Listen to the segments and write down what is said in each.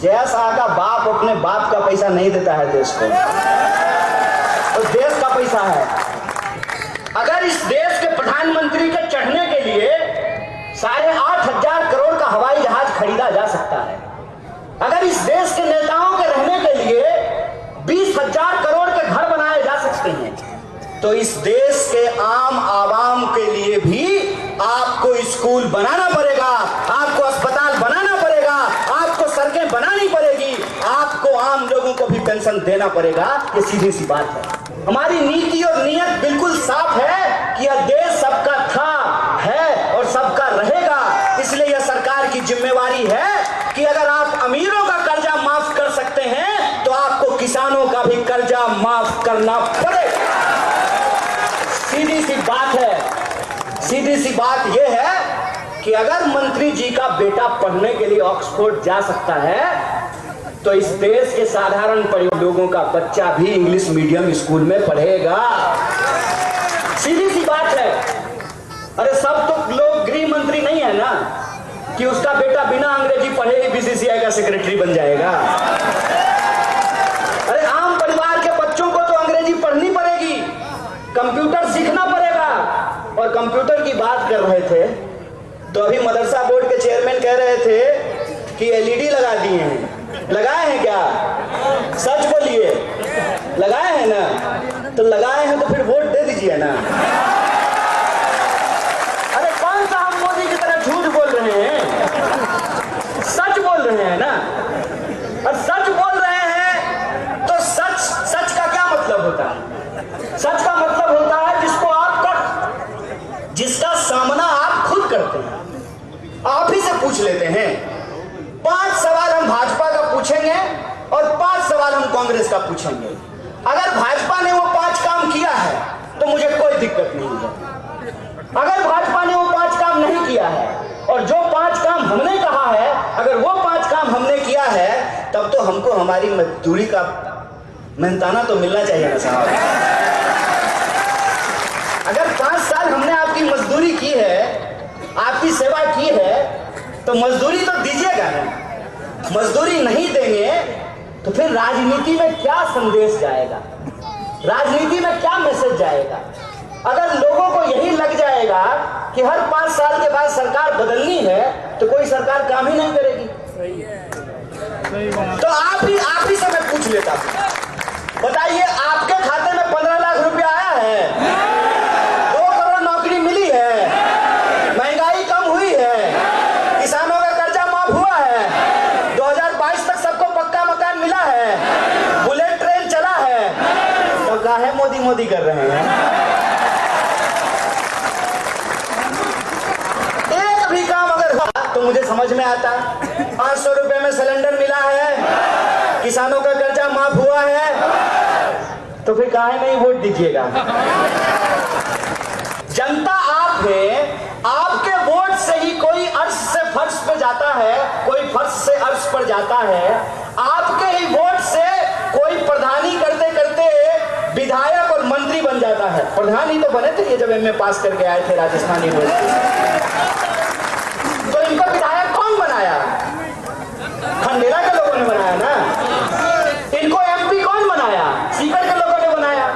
जय शाह का बाप अपने बाप का पैसा नहीं देता है देश को, तो देश का पैसा है। अगर इस देश के प्रधानमंत्री के चढ़ने के लिए 8,500 करोड़ का हवाई जहाज खरीदा जा सकता है, अगर इस देश के नेताओं के रहने के लिए 20,000 करोड़ के घर बनाए जा सकते हैं, तो इस देश के आम आवाम के लिए भी आपको स्कूल बनाना पड़ेगा, आपको अस्पताल बनाना पड़ेगा, आपको सड़कें बनानी पड़ेगी, आपको आम लोगों को भी पेंशन देना पड़ेगा। ये सीधी सी बात है। हमारी नीति और नीयत बिल्कुल साफ है कि यह देश सबका था, है और सबका रहेगा। इसलिए यह सरकार की जिम्मेवारी है कि अगर आप अमीरों का कर्जा माफ कर सकते हैं तो आपको किसानों का भी कर्जा माफ करना पड़ेगा। सीधी सी बात है। सीधी सी बात यह है कि अगर मंत्री जी का बेटा पढ़ने के लिए ऑक्सफोर्ड जा सकता है तो इस देश के साधारण परिवार लोगों का बच्चा भी इंग्लिश मीडियम स्कूल में पढ़ेगा। सीधी सी बात है। अरे सब तो लोग गृह मंत्री नहीं है ना कि उसका बेटा बिना अंग्रेजी पढ़े ही बीसीसीआई का सेक्रेटरी बन जाएगा। अरे आम परिवार के बच्चों को तो अंग्रेजी पढ़नी पड़ेगी, कंप्यूटर सीखना पड़ेगा। और कंप्यूटर की बात कर रहे थे तो अभी मदरसा बोर्ड के चेयरमैन कह रहे थे कि एलईडी लगा दिए हैं। लगाए हैं क्या? सच बोलिए, लगाए हैं ना? तो लगाए हैं तो फिर वोट दे दीजिए ना। अरे कौन सा हम मोदी की तरह झूठ बोल रहे हैं? सच बोल रहे हैं ना। और सच बोल रहे हैं तो सच का क्या मतलब होता है? सच का मतलब होता है जिसका सामना आप खुद करते हैं। आप ही से पूछ लेते हैं। 5 सवाल हम भाजपा का पूछेंगे और 5 सवाल हम कांग्रेस का पूछेंगे। अगर भाजपा ने वो 5 काम किया है तो मुझे कोई दिक्कत नहीं है। अगर भाजपा ने वो 5 काम नहीं किया है और जो 5 काम हमने कहा है, अगर वो 5 काम हमने किया है, तब तो हमको हमारी मजदूरी का मेहनताना तो मिलना चाहिए ना साहब। अगर 5 साल हमने आपकी मजदूरी की है, आपकी सेवा की है, तो मजदूरी तो दीजिएगा ना। मजदूरी नहीं देंगे तो फिर राजनीति में क्या संदेश जाएगा, राजनीति में क्या मैसेज जाएगा? अगर लोगों को यही लग जाएगा कि हर 5 साल के बाद सरकार बदलनी है तो कोई सरकार काम ही नहीं करेगी। तो आप ही से मैं पूछ लेता हूं, बताइए आपके खाते में 15 लाख रुपया आया है? है मोदी मोदी कर रहे हैं। एक भी काम अगर हुआ तो मुझे समझ में आता। 500 रुपए में सिलेंडर मिला है, किसानों का कर्जा माफ हुआ है, तो फिर काहे नहीं वोट दीजिएगा? जनता आप है, आपके वोट से ही कोई अर्श से फर्श पे जाता है, कोई फर्श से अर्श पर जाता है। आपके ही वोट से कोई प्रधानी करते करते विधायक और मंत्री बन जाता है। प्रधान ही तो बने थे ये जब एमए पास करके आए थे राजस्थान यूनिवर्सिटी। तो इनको विधायक कौन बनाया? खंडेरा के लोगों ने बनाया ना। इनको एमपी कौन बनाया? सीकर के लोगों ने बनाया।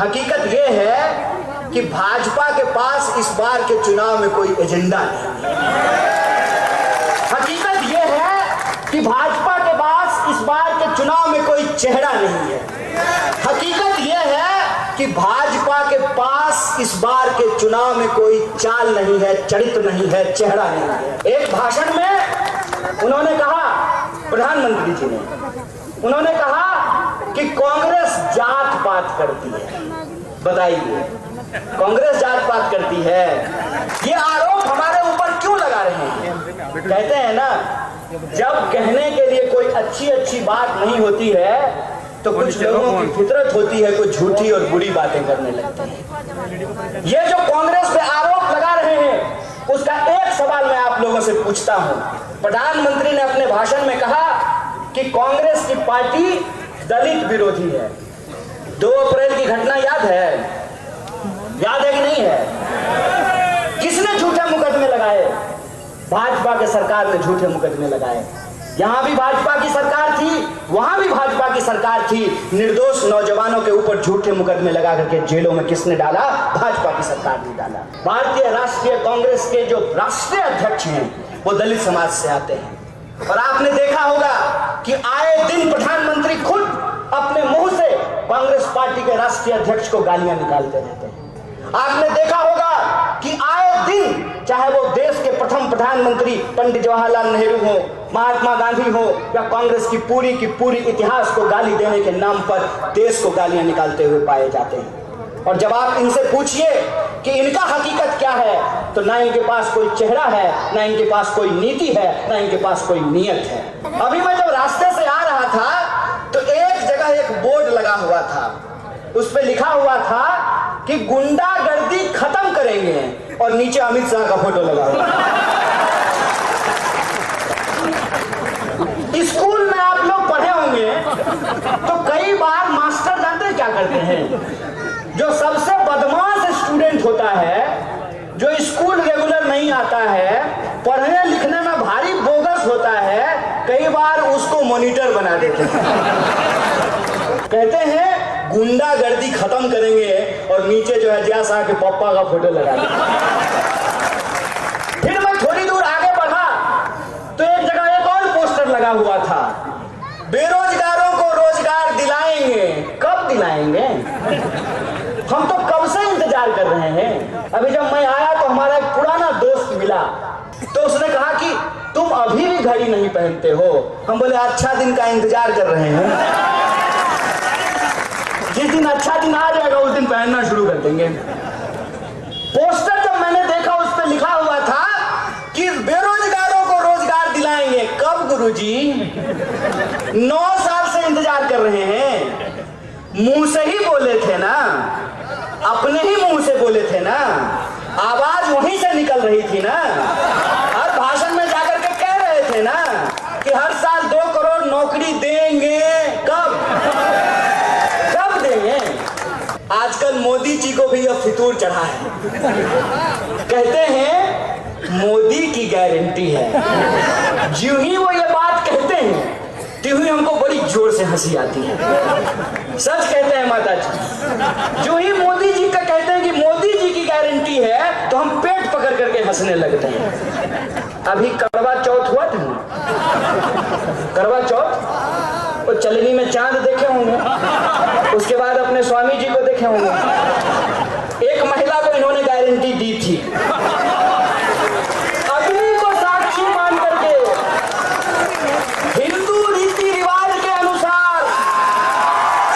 हकीकत ये है कि भाजपा के पास इस बार के चुनाव में कोई एजेंडा नहीं। हकीकत ये है कि भाजपा के पास इस बार के चुनाव में कोई चेहरा नहीं है। हकीकत यह है कि भाजपा के पास इस बार के चुनाव में कोई चाल नहीं है, चरित्र नहीं है, चेहरा नहीं है। एक भाषण में उन्होंने कहा, प्रधानमंत्री जी ने उन्होंने कहा कि कांग्रेस जात पात करती है। बताइए, कांग्रेस जात पात करती है, ये आरोप हमारे ऊपर क्यों लगा रहे हैं? कहते हैं ना, जब कहने के लिए कोई अच्छी बात नहीं होती है तो कुछ लोगों की फितरत होती है, कुछ झूठी और बुरी बातें करने लगते हैं। ये जो कांग्रेस पे आरोप लगा रहे हैं, उसका एक सवाल मैं आप लोगों से पूछता हूं। प्रधानमंत्री ने अपने भाषण में कहा कि कांग्रेस की पार्टी दलित विरोधी है। 2 अप्रैल की घटना याद है? याद है कि नहीं है? किसने झूठे मुकदमे लगाए? भाजपा के सरकार ने झूठे मुकदमे लगाए। यहां भी भाजपा की सरकार थी, वहां भी भाजपा की सरकार थी। निर्दोष नौजवानों के ऊपर झूठे मुकदमे लगा करके जेलों में किसने डाला? भाजपा की सरकार ने डाला। भारतीय राष्ट्रीय कांग्रेस के जो राष्ट्रीय अध्यक्ष हैं वो दलित समाज से आते हैं, और आपने देखा होगा कि आए दिन प्रधानमंत्री खुद अपने मुंह से कांग्रेस पार्टी के राष्ट्रीय अध्यक्ष को गालियां निकालते रहते हैं। आपने देखा होगा कि आए दिन, चाहे वो देश के प्रथम प्रधानमंत्री पंडित जवाहरलाल नेहरू हो, महात्मा गांधी हो, या कांग्रेस की पूरी इतिहास को गाली देने के नाम पर देश को गालियां निकालते हुए पाए जाते हैं। और जब आप इनसे पूछिए कि इनका हकीकत क्या है, तो ना इनके पास कोई चेहरा है, ना इनके पास कोई नीति है, ना इनके पास कोई नियत है। अभी मैं जब रास्ते से आ रहा था तो एक जगह एक बोर्ड लगा हुआ था, उस पर लिखा हुआ था कि गुंडागर्दी खत्म करेंगे, और नीचे अमित शाह का फोटो लगा हुआ। स्कूल में आप लोग पढ़े होंगे तो कई बार मास्टर जानते हैं क्या करते हैं? जो सबसे बदमाश स्टूडेंट होता है, जो स्कूल रेगुलर नहीं आता है, पढ़ने लिखने में भारी बोगस होता है, कई बार उसको मॉनिटर बना देते हैं। कहते हैं गुंडागर्दी खत्म करेंगे, और नीचे जो है जया शाह के पापा का फोटो लगा दिया। फिर मैं थोड़ी दूर आगे बढ़ा तो एक जगह एक और पोस्टर लगा हुआ था, बेरोजगारों को रोजगार दिलाएंगे। कब दिलाएंगे? हम तो कब से इंतजार कर रहे हैं। अभी जब मैं आया तो हमारा एक पुराना दोस्त मिला, तो उसने कहा कि तुम अभी भी घड़ी नहीं पहनते हो। हम बोले अच्छा दिन का इंतजार कर रहे हैं, जिस दिन अच्छा दिन आ जाएगा उस दिन पहनना शुरू कर देंगे। पोस्टर जब मैंने देखा उस पर लिखा हुआ था कि बेरोजगारों को रोजगार दिलाएंगे। कब गुरुजी? 9 साल से इंतजार कर रहे हैं। मुंह से ही बोले थे ना, अपने ही मुंह से बोले थे ना, आवाज वहीं से निकल रही थी ना, हर भाषण में जाकर के कह रहे थे ना कि हर साल 2 करोड़ नौकरी देंगे। कब देंगे? आजकल मोदी जी को भी अब फितूर चढ़ा है। कहते हैं मोदी की गारंटी है। जो ही वो ये बात कहते हैं त्यों ही हमको बड़ी जोर से हंसी आती है। सच कहते हैं माता जी, जो ही मोदी जी का कहते हैं कि मोदी जी की गारंटी है, तो हम पेट पकड़ करके हंसने लगते हैं। अभी करवा चौथ हुआ था ना, करवा चौथ, वो चलनी में चांद देखे होंगे, उसके बाद अपने स्वामी जी को देखे होंगे। एक महिला को इन्होंने गारंटी दी थी, अग्नि को साक्षी मान करके हिंदू रीति रिवाज के अनुसार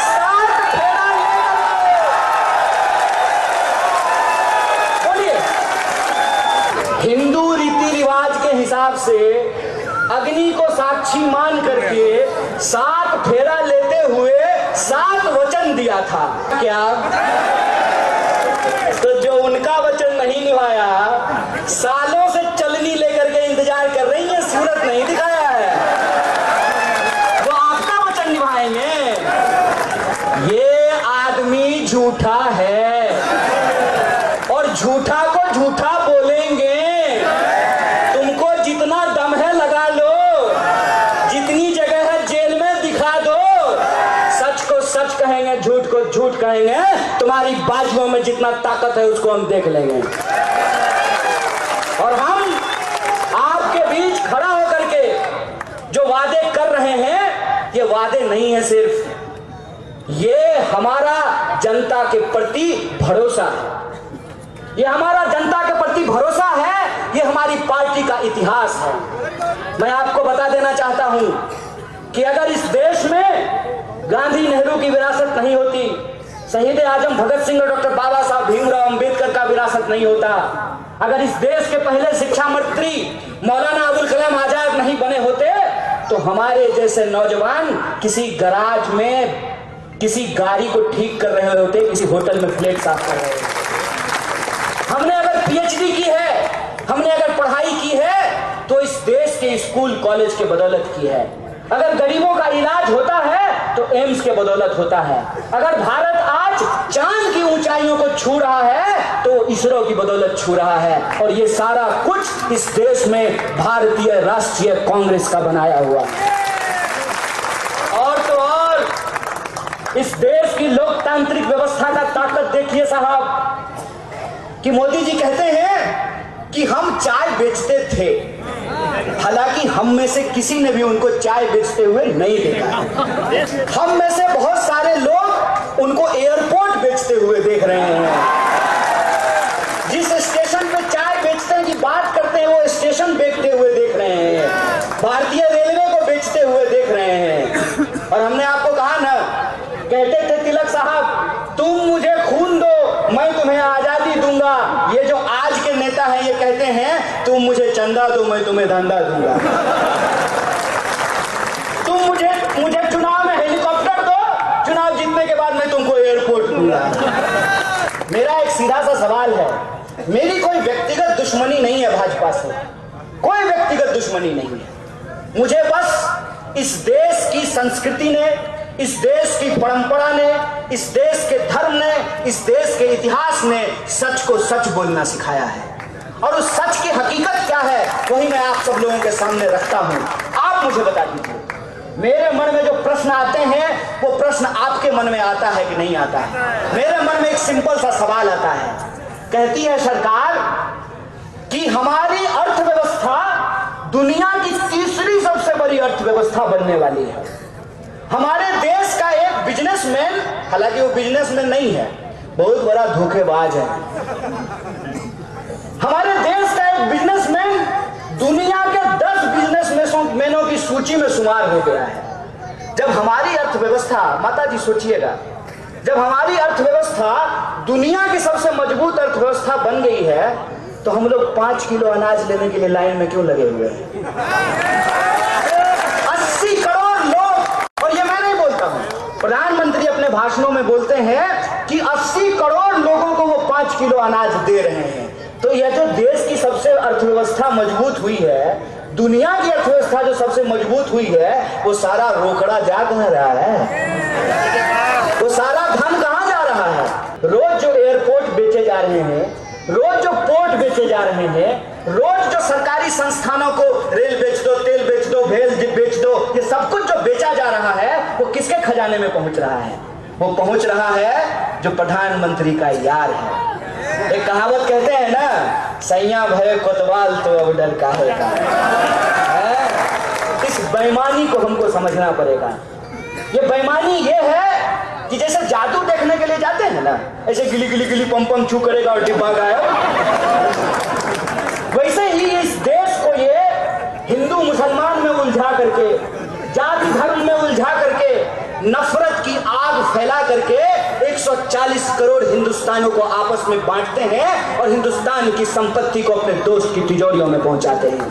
7 फेरा लेकर, बोलिए, हिंदू रीति रिवाज के हिसाब से अग्नि को साक्षी मान करके 7 फेरा लेते हुए 7 वचन दिया था। क्या? तो जो उनका वचन नहीं निभाया, सालों से चलनी लेकर के इंतजार कर रही है, सूरत नहीं दिखाया है, वो आपका वचन निभाएंगे। ये आदमी झूठा है, और झूठा को झूठा बोलेंगे। तुमको जितना दम है लगा लो, जितनी जगह है जेल में दिखा दो, सच को सच कहेंगे, झूठ को झूठ कहेंगे। तुम्हारी बाजुओं में जितना ताकत है उसको हम देख लेंगे, और हम आपके बीच खड़ा होकर के जो वादे कर रहे हैं, ये वादे नहीं है सिर्फ, ये हमारा जनता के प्रति भरोसा है। ये हमारा जनता के प्रति भरोसा है, ये हमारी पार्टी का इतिहास है। मैं आपको बता देना चाहता हूं कि अगर इस देश में गांधी नेहरू की विरासत नहीं होती, शहीद आजम भगत सिंह और डॉक्टर बाबा साहब भीमराव अंबेडकर का विरासत नहीं होता, अगर इस देश के पहले शिक्षा मंत्री मौलाना अबुल कलाम आजाद नहीं बने होते, तो हमारे जैसे नौजवान किसी गराज में किसी गाड़ी को ठीक कर रहे होते, किसी होटल में प्लेट साफ कर रहे होते। हमने अगर पीएचडी की है, हमने अगर पढ़ाई की है, तो इस देश के स्कूल कॉलेज के बदौलत की है। अगर गरीबों का इलाज होता है तो एम्स के बदौलत होता है। अगर भारत आज चांद की ऊंचाइयों को छू रहा है तो इसरो की बदौलत छू रहा है, और ये सारा कुछ इस देश में भारतीय राष्ट्रीय कांग्रेस का बनाया हुआ है। और तो और इस देश की लोकतांत्रिक व्यवस्था का ताकत देखिए साहब, कि मोदी जी कहते हैं कि हम चाय बेचते थे, हालांकि हम में से किसी ने भी उनको चाय बेचते हुए नहीं देखा। हम में से बहुत सारे लोग उनको एयरपोर्ट बेचते हुए देख रहे हैं। जिस स्टेशन पे चाय बेचते हैं की बात करते हैं, वो स्टेशन बेचते हुए देख रहे हैं। भारतीय रेलवे को बेचते हुए देख रहे हैं। और हमने आपको कहा ना, कहते थे तिलक साहब, तुम मुझे खून दो मैं तुम्हें आजादी दूंगा। ये जो आज के नेता हैं ये कहते हैं तुम मुझे चंदा दो मैं तुम्हें धंधा दूंगा। तुम मुझे चुनाव में हेलीकॉप्टर दो, चुनाव जीतने के बाद मैं तुमको एयरपोर्ट दूंगा। मेरा एक सीधा सा सवाल है, मेरी कोई व्यक्तिगत दुश्मनी नहीं है भाजपा से, कोई व्यक्तिगत दुश्मनी नहीं है। मुझे बस इस देश की संस्कृति ने, इस देश की परंपरा ने, इस देश के धर्म ने, इस देश के इतिहास ने सच को सच बोलना सिखाया है। और उस सच की हकीकत क्या है वही मैं आप सब लोगों के सामने रखता हूं। आप मुझे बता दीजिए, मेरे मन में जो प्रश्न आते हैं वो प्रश्न आपके मन में आता है कि नहीं आता है? मेरे मन में एक सिंपल सा सवाल आता है। कहती है सरकार कि हमारी अर्थव्यवस्था दुनिया की तीसरी सबसे बड़ी अर्थव्यवस्था बनने वाली है। हमारे देश का एक बिजनेसमैन, हालांकि वो बिजनेसमैन नहीं है, बहुत बड़ा धोखेबाज है। हमारे देश का एक बिजनेसमैन दुनिया के 10 बिजनेसमैनों की सूची में शुमार हो गया है। जब हमारी अर्थव्यवस्था, माता जी सोचिएगा, जब हमारी अर्थव्यवस्था दुनिया की सबसे मजबूत अर्थव्यवस्था बन गई है तो हम लोग 5 किलो अनाज लेने के लिए लाइन में क्यों लगे हुए हैं? 80 करोड़ लोग, और ये मैं नहीं बोलता हूं, प्रधानमंत्री अपने भाषणों में बोलते हैं कि 80 करोड़ लोगों को वो 5 किलो अनाज दे रहे हैं। तो यह जो देश की सबसे अर्थव्यवस्था मजबूत हुई है, दुनिया की अर्थव्यवस्था जो सबसे मजबूत हुई है, वो सारा रोकड़ा जा कहां रहा है? वो सारा धन कहां जा रहा है? रोज जो एयरपोर्ट बेचे जा रहे हैं, रोज जो पोर्ट बेचे जा रहे हैं, रोज जो सरकारी संस्थानों को रेल बेच दो, तेल बेच दो, भेल बेच दो, ये सब कुछ जो बेचा जा रहा है वो किसके खजाने में पहुंच रहा है? वो पहुंच रहा है जो प्रधानमंत्री का यार है। एक कहावत कहते हैं ना, सैया भरे कोतवाल तो अब डर का होगा। इस बेईमानी को हमको समझना पड़ेगा। ये बेईमानी ये है कि जैसे जादू देखने के लिए जाते हैं ना, ऐसे गिली गिली गिली पम पम छू करेगा और डिब्बा गायब, वैसे ही इस देश को ये हिंदू मुसलमान में उलझा करके, जाति धर्म में उलझा करके, नफरत की आग फैला करके 140 करोड़ हिंदुस्तानियों को आपस में बांटते हैं और हिंदुस्तान की संपत्ति को अपने दोस्त की तिजोरियों में पहुंचाते हैं।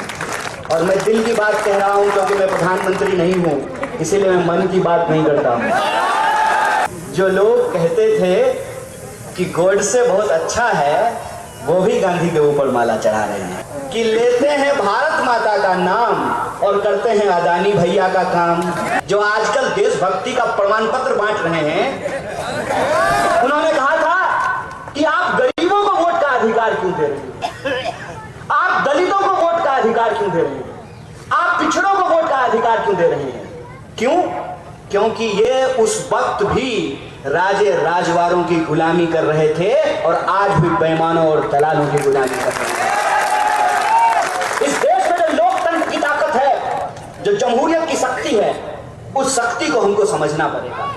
और मैं दिल की बात कह रहा हूं क्योंकि मैं प्रधानमंत्री नहीं हूं, इसीलिए मैं मन की बात नहीं करता हूं। जो लोग कहते थे कि गोडसे बहुत अच्छा है, वो भी गांधी के ऊपर माला चढ़ा रहे हैं कि लेते हैं भारत माता का नाम और करते हैं अदानी भैया का काम। जो आजकल देशभक्ति का प्रमाण पत्र बांट रहे हैं, उन्होंने कहा था कि आप गरीबों को वोट का अधिकार क्यों दे रहे हैं? आप दलितों को वोट का अधिकार क्यों दे रहे हैं? आप पिछड़ों को वोट का अधिकार क्यों दे रहे हैं? क्यों? क्योंकि ये उस वक्त भी राजे राजवारों की गुलामी कर रहे थे और आज भी बेईमानों और दलालों की गुलामी कर रहे हैं। इस देश में जो लोकतंत्र की ताकत है, जो जमहूरियत की शक्ति है, उस शक्ति को हमको समझना पड़ेगा।